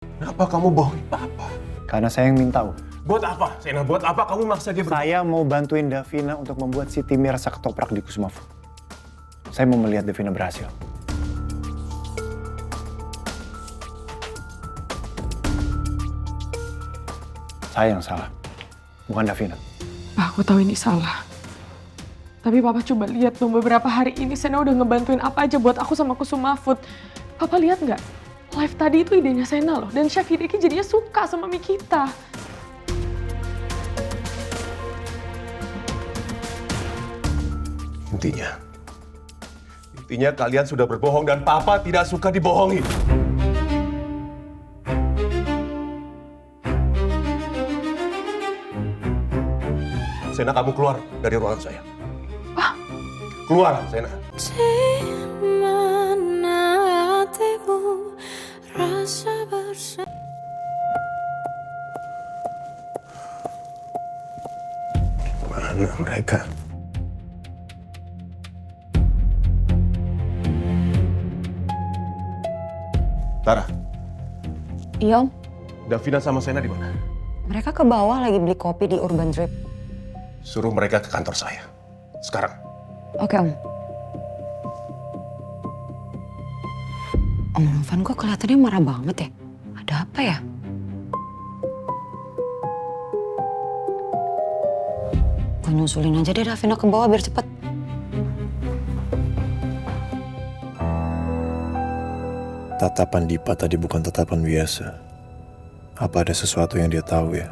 Kenapa kamu bohongin Papa? Karena saya yang minta, Om. Buat apa, Sena? Buat apa kamu maksa dia Saya mau bantuin Davina untuk membuat si Timmy rasa ketoprak di Kusuma Food. Saya mau melihat Davina berhasil. Saya yang salah, bukan Davina. Pak, aku tahu ini salah. Tapi Papa coba lihat tuh beberapa hari ini Sena udah ngebantuin apa aja buat aku sama Kusuma Food. Papa lihat nggak? Live tadi itu idenya Sena loh. Dan Chef Hideki jadinya suka sama mie kita. Intinya kalian sudah berbohong dan Papa tidak suka dibohongi. Sena, kamu keluar dari ruangan saya. Pak. Keluar, Sena. Mana mereka? Tara, Iya, Om. Davina sama Sena di mana? Mereka ke bawah lagi beli kopi di Urban Drip. Suruh mereka ke kantor saya. Sekarang. Oke, Om. Om Novan kok kelihatannya marah banget ya? Ada apa ya? Gue nyusulin aja deh Davina ke bawah biar cepet. Tatapan Dipa tadi bukan tatapan biasa. Apa ada sesuatu yang dia tahu ya?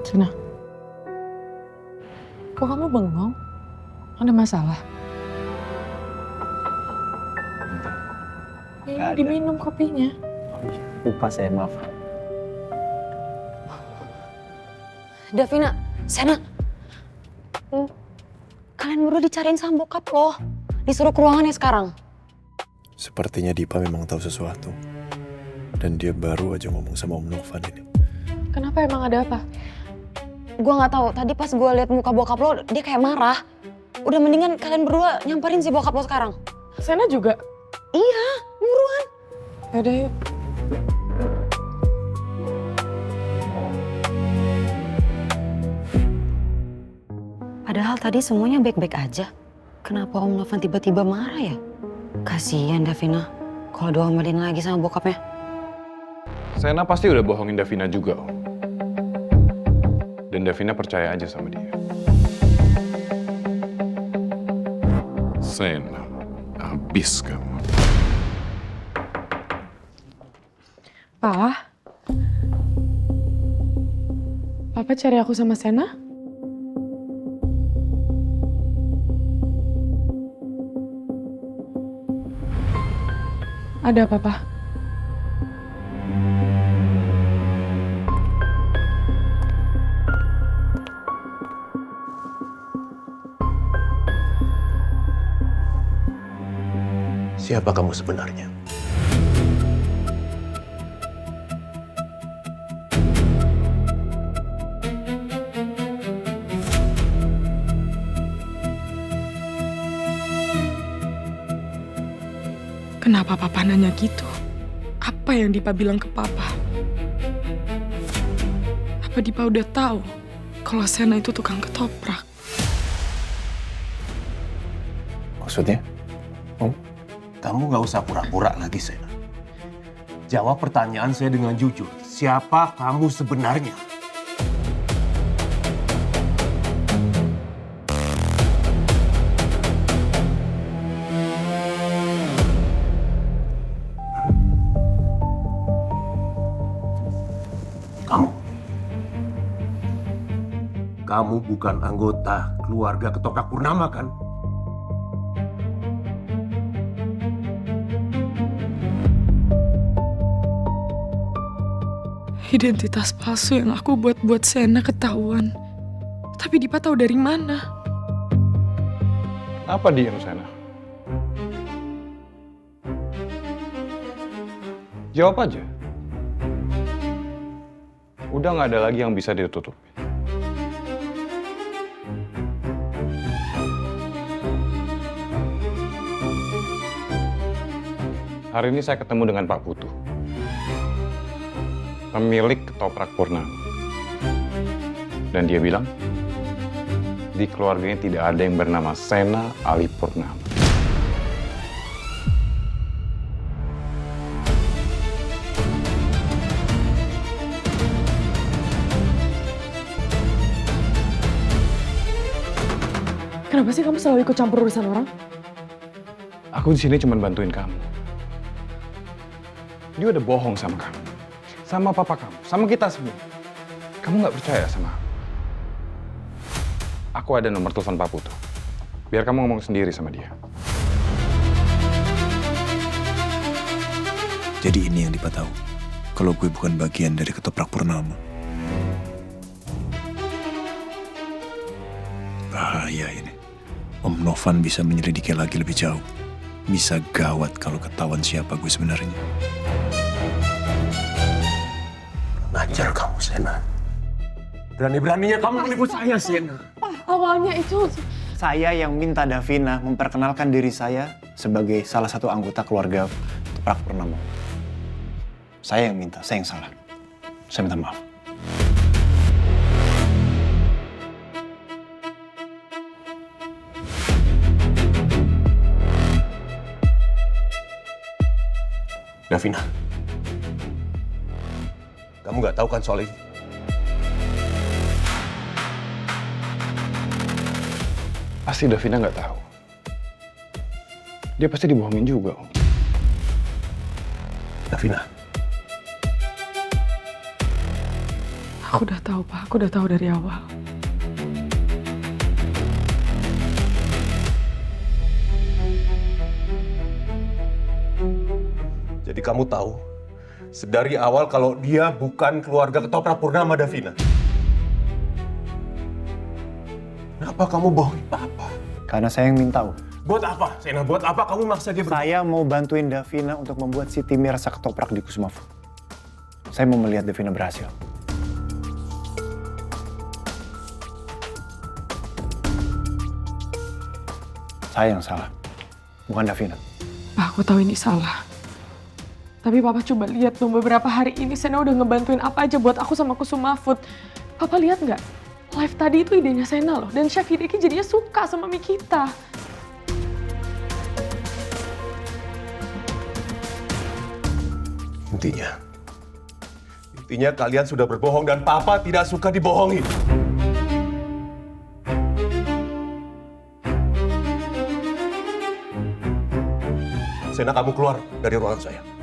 Sena. Kok kamu bengong? Ada masalah? Nggak ada. Diminum kopinya. Lupa saya, maaf. Davina, Sena. Kalian berdua dicariin sama bokap loh. Disuruh ke ruangannya sekarang. Sepertinya Dipa memang tahu sesuatu. Dan dia baru aja ngomong sama Om Novan ini. Kenapa, emang ada apa? Gue nggak tahu. Tadi pas gue liat muka bokap lo, dia kayak marah. Udah mendingan kalian berdua nyamperin si bokap lo sekarang. Sena juga? Iya, buruan. Yaudah yuk. Padahal tadi semuanya baik-baik aja. Kenapa Om Novan tiba-tiba marah ya? Kasian Davina kalau diomelin lagi sama bokapnya. Sena pasti udah bohongin Davina juga, Om. Dan Davina percaya aja sama dia. Sena, habis kamu. Pa? Papa cari aku sama Sena? Ada apa, Pa? Siapa kamu sebenarnya? Kenapa Papa nanya gitu? Apa yang Dipa bilang ke Papa? Apa Dipa udah tahu kalau Sena itu tukang ketoprak? Maksudnya? Om? Kamu nggak usah pura-pura lagi, Sena. Jawab pertanyaan saya dengan jujur. Siapa kamu sebenarnya? Kamu bukan anggota keluarga Ketoprak Purnama, kan? Identitas palsu yang aku buat Sena ketahuan. Tapi Dipa tahu dari mana? Apa diem, Sena? Jawab aja. Udah nggak ada lagi yang bisa ditutupin. Hari ini saya ketemu dengan Pak Putu, pemilik Ketoprak Purnama. Dan dia bilang, di keluarganya tidak ada yang bernama Sena Ali Purnama. Kenapa sih kamu selalu ikut campur urusan orang? Aku di sini cuma bantuin kamu. Dia udah bohong sama kamu, sama papa kamu, sama kita semua. Kamu nggak percaya sama aku? Aku ada nomor telepon Pak Putu. Biar kamu ngomong sendiri sama dia. Jadi ini yang Dipa tahu. Kalau gue bukan bagian dari Ketoprak Purnama. Bahaya ini. Om Novan bisa menyelidiki lagi lebih jauh. Bisa gawat kalau ketahuan siapa gue sebenarnya. Ngajar kamu, Sena. Berani-beraninya kamu meliput saya, Sena. Awalnya itu... Saya yang minta Davina memperkenalkan diri saya sebagai salah satu anggota keluarga Ketoprak Purnama. Saya yang minta, saya yang salah. Saya minta maaf. Davina, kamu nggak tahu kan soal ini? Pasti Davina nggak tahu. Dia pasti dibohongin juga, Om. Davina, Aku udah tahu, Pak. Aku udah tahu dari awal. jadi kamu tahu sedari awal kalau dia bukan keluarga Ketoprak Purnama, Davina. Kenapa kamu bohongin Papa? Karena saya yang minta, Om. Buat apa, Sena? Buat apa kamu maksa dia Saya mau bantuin Davina untuk membuat si Timmy rasa ketoprak di Kusuma Food. Saya mau melihat Davina berhasil. Saya yang salah, bukan Davina. Pak, aku tahu ini salah. Tapi Papa coba lihat tuh beberapa hari ini Sena udah ngebantuin apa aja buat aku sama Kusuma Food. Papa lihat nggak? Live tadi itu idenya Sena loh. Dan Chef Hideki jadinya suka sama mie kita. Intinya kalian sudah berbohong dan Papa tidak suka dibohongin. Sena, kamu keluar dari ruangan saya.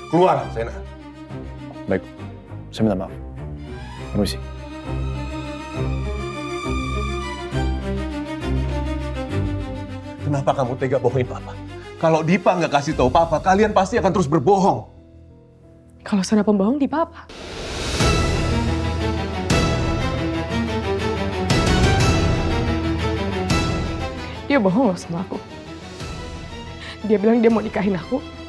Keluar, Sena. Baik, saya minta maaf. Permisi. Kenapa kamu tega bohongin Papa? Kalau Dipa nggak kasih tahu Papa, kalian pasti akan terus berbohong. Kalau Sena pembohong di Papa. Dia bohong loh sama aku. Dia bilang dia mau nikahin aku.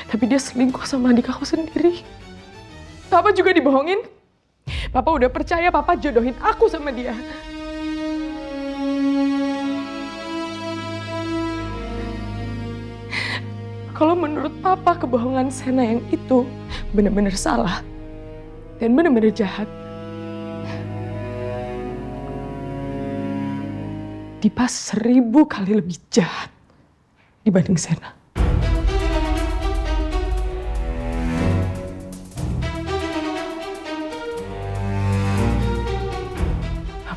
Tapi dia selingkuh sama adik aku sendiri. Papa juga dibohongin. Papa udah percaya Papa jodohin aku sama dia. Kalau menurut Papa kebohongan Sena yang itu benar-benar salah dan benar-benar jahat. Dipa 1000 kali lebih jahat dibanding Sena.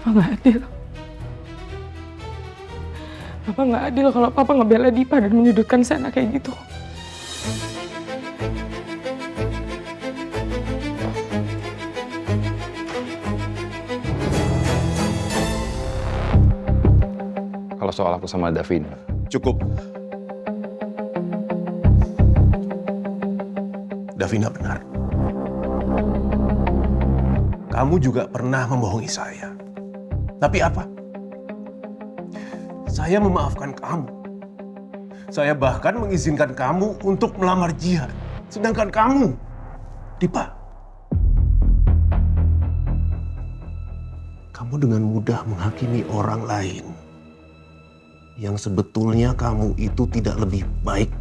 Papa nggak adil. Papa nggak adil kalau Papa ngebela Dipa dan menyudutkan Sena kayak gitu. Kalau soal aku sama Davina, Cukup. Davina benar. Kamu juga pernah membohongi saya. Tapi apa? Saya memaafkan kamu. Saya bahkan mengizinkan kamu untuk melamar Jihad. Sedangkan kamu, Dipa, kamu dengan mudah menghakimi orang lain yang sebetulnya kamu itu tidak lebih baik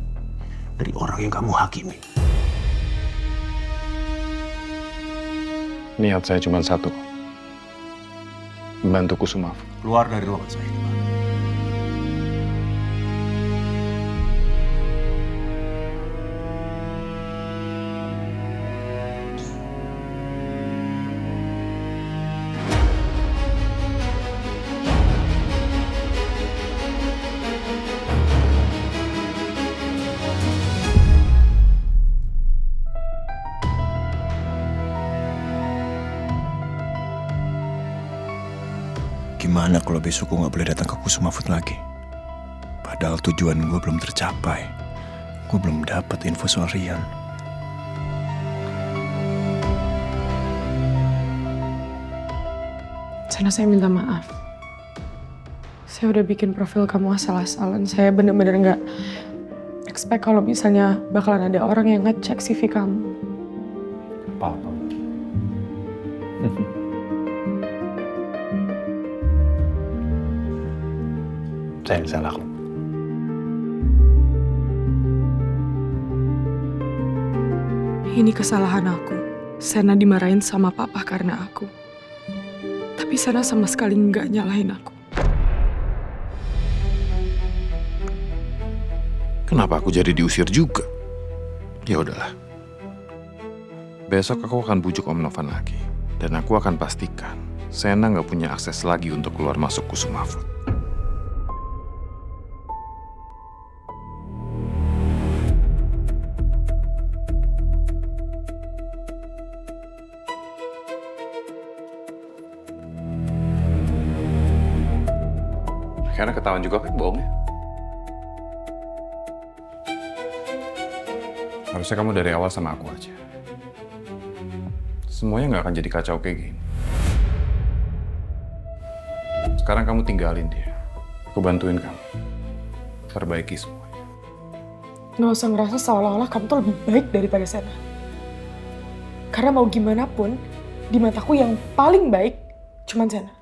dari orang yang kamu hakimi. Niat saya cuma satu. Membantu Kusumafut. Keluar dari ruangan saya. Gimana kalau besok gue gak boleh datang ke Kusumafut lagi? Padahal tujuan gue belum tercapai. Gue belum dapat info soal Rian. Sena, saya minta maaf. Saya udah bikin profil kamu asal-asalan. Saya bener-bener gak expect kalau misalnya bakalan ada orang yang ngecek CV kamu. Apa-apa. Saya yang salah kok. Ini kesalahan aku. Sena dimarahin sama papa karena aku. Tapi Sena sama sekali nggak nyalahin aku. Kenapa aku jadi diusir juga? Ya udahlah. Besok aku akan bujuk Om Novan lagi. Dan aku akan pastikan Sena nggak punya akses lagi untuk keluar masuk Kusumafut. Karena ketahuan juga kan bohongnya. Harusnya kamu dari awal sama aku aja. Semuanya nggak akan jadi kacau kayak gini. Sekarang kamu tinggalin dia. Aku bantuin kamu. Perbaiki semuanya. Nggak usah ngerasa seolah-olah kamu tuh lebih baik daripada Sena. Karena mau gimana pun, di mataku yang paling baik cuman Sena.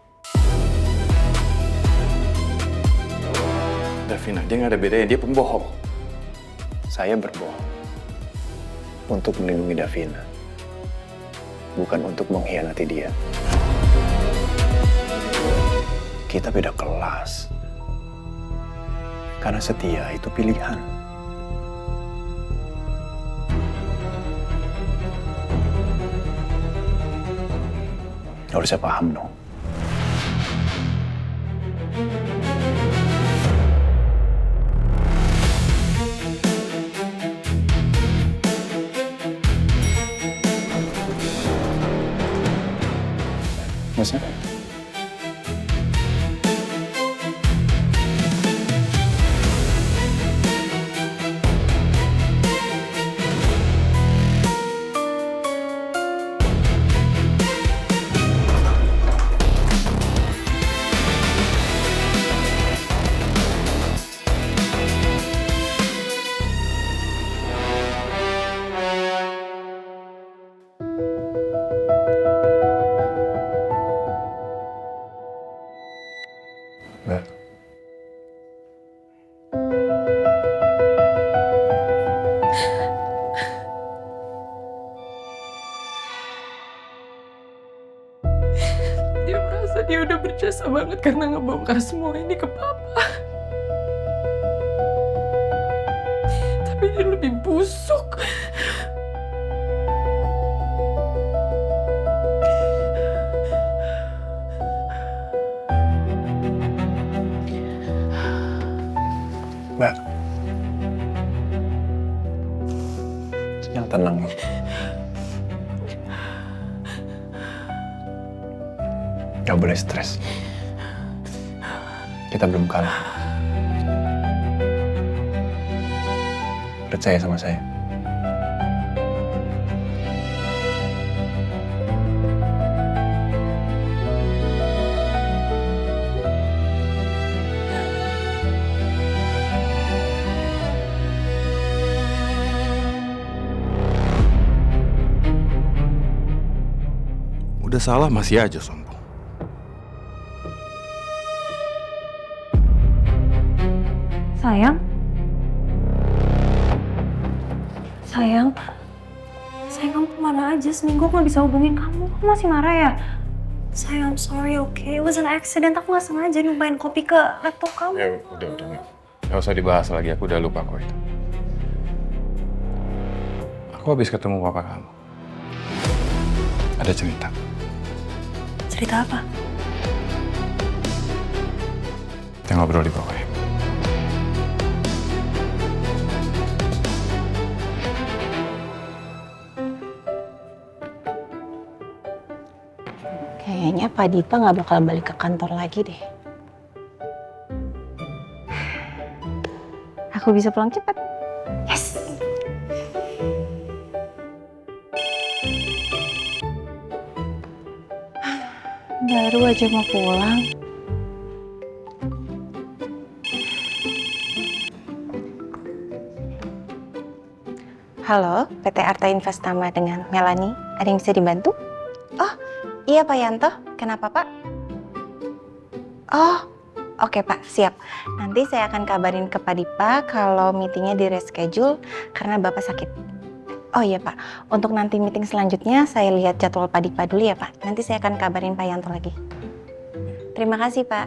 Davina, dia nggak ada bedanya. Dia pembohong. Saya berbohong untuk melindungi Davina, bukan untuk mengkhianati dia. Kita beda kelas. Karena setia itu pilihan. Harusnya paham dong. Masa? Mbak, Dia merasa dia udah berjasa banget karena ngebongkar semua ini ke papa. Tapi dia lebih busuk. Mbak, yang tenang. Gak boleh stres. Kita belum kalah. Percaya sama saya. Udah salah masih aja sombong. Sayang? Sayang? Sayang, kamu kemana aja? Seminggu aku gak bisa hubungin kamu. Kamu masih marah ya? Sayang, I'm sorry, okay? It was an accident. Aku gak sengaja nyumpain kopi ke laptop kamu. Ya udah. Nggak usah dibahas lagi, aku udah lupa kok itu. Aku habis ketemu papa kamu. Ada cerita. Cerita apa? Kita ngobrol di bawah ya. Kayaknya Pak Dipa nggak bakal balik ke kantor lagi deh. Aku bisa pulang cepat. Yes! Baru aja mau pulang. Halo, PT Arta Investama dengan Melanie. Ada yang bisa dibantu? Oh, iya Pak Yanto. Kenapa Pak? Oh, oke Pak, siap. Nanti saya akan kabarin ke Pak Dipa kalau meetingnya di reschedule karena Bapak sakit. Oh iya Pak, untuk nanti meeting selanjutnya saya lihat jadwal Pak Dipa dulu ya Pak. Nanti saya akan kabarin Pak Yanto lagi. Terima kasih Pak.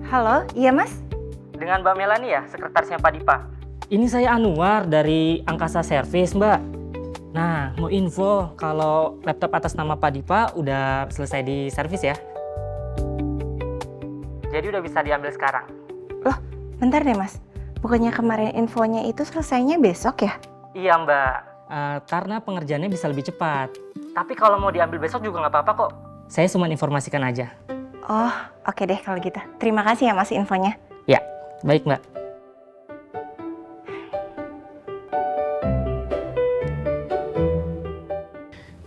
Halo, iya Mas? Dengan Mbak Melani ya, sekretarisnya Pak Dipa. Ini saya Anwar dari Angkasa Service, Mbak. Nah, mau info kalau laptop atas nama Pak Dipa udah selesai di servis ya. Jadi udah bisa diambil sekarang. Loh, bentar deh Mas. Bukannya kemarin infonya itu selesainya besok ya? Iya, Mbak. Karena pengerjaannya bisa lebih cepat. Tapi kalau mau diambil besok juga nggak apa-apa kok. Saya cuma informasikan aja. Oh, oke deh kalau gitu. Terima kasih ya Mas infonya. Ya, baik Mbak.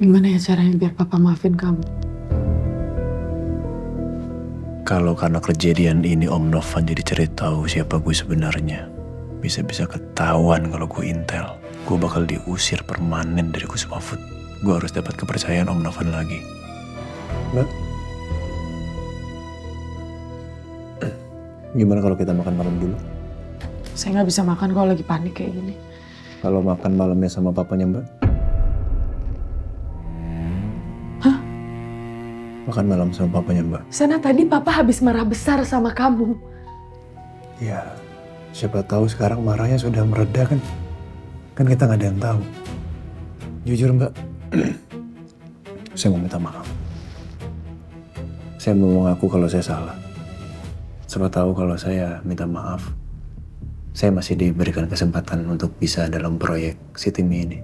Gimana ya caranya biar papa maafin kamu? Kalau karena kejadian ini Om Novan jadi cerita tahu siapa gue sebenarnya. Bisa-bisa ketahuan kalau gue intel. Gue bakal diusir permanen dari Kusuma Food. Gue harus dapat kepercayaan Om Novan lagi. Mbak? Gimana kalau kita makan malam dulu? Saya nggak bisa makan kalau lagi panik kayak gini. Kalau makan malamnya sama papanya Mbak? Hah? Makan malam sama papanya Mbak? Sana tadi papa habis marah besar sama kamu. Ya, siapa tahu sekarang marahnya sudah mereda kan? Kan kita nggak ada yang tahu. Jujur Mbak, saya mau minta maaf. Saya mau mengaku kalau saya salah. Siapa tahu kalau saya minta maaf, saya masih diberikan kesempatan untuk bisa dalam proyek City Me ini.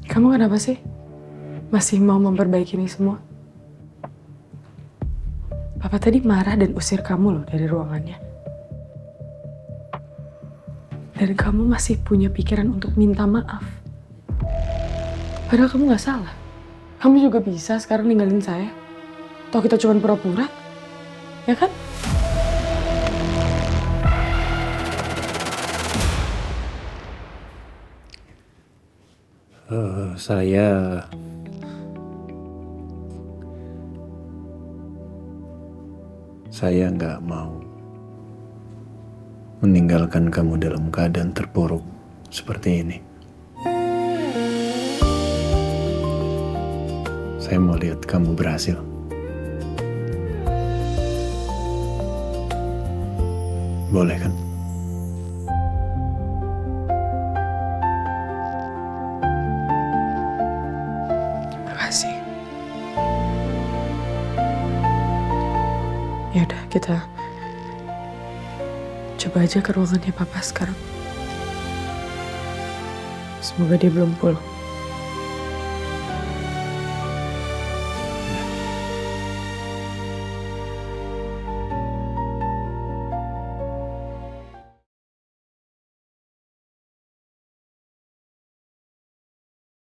Kamu kenapa sih? Masih mau memperbaiki ini semua? Papa tadi marah dan usir kamu loh dari ruangannya. Dan kamu masih punya pikiran untuk minta maaf. Padahal kamu gak salah. Kamu juga bisa sekarang ninggalin saya. Toh kita cuma pura-pura. Ya kan? Saya nggak mau meninggalkan kamu dalam keadaan terpuruk seperti ini. Saya mau lihat kamu berhasil. Boleh kan? Terima kasih. Yaudah, kita coba aja ke ruangannya papa sekarang. Semoga dia belum pulang.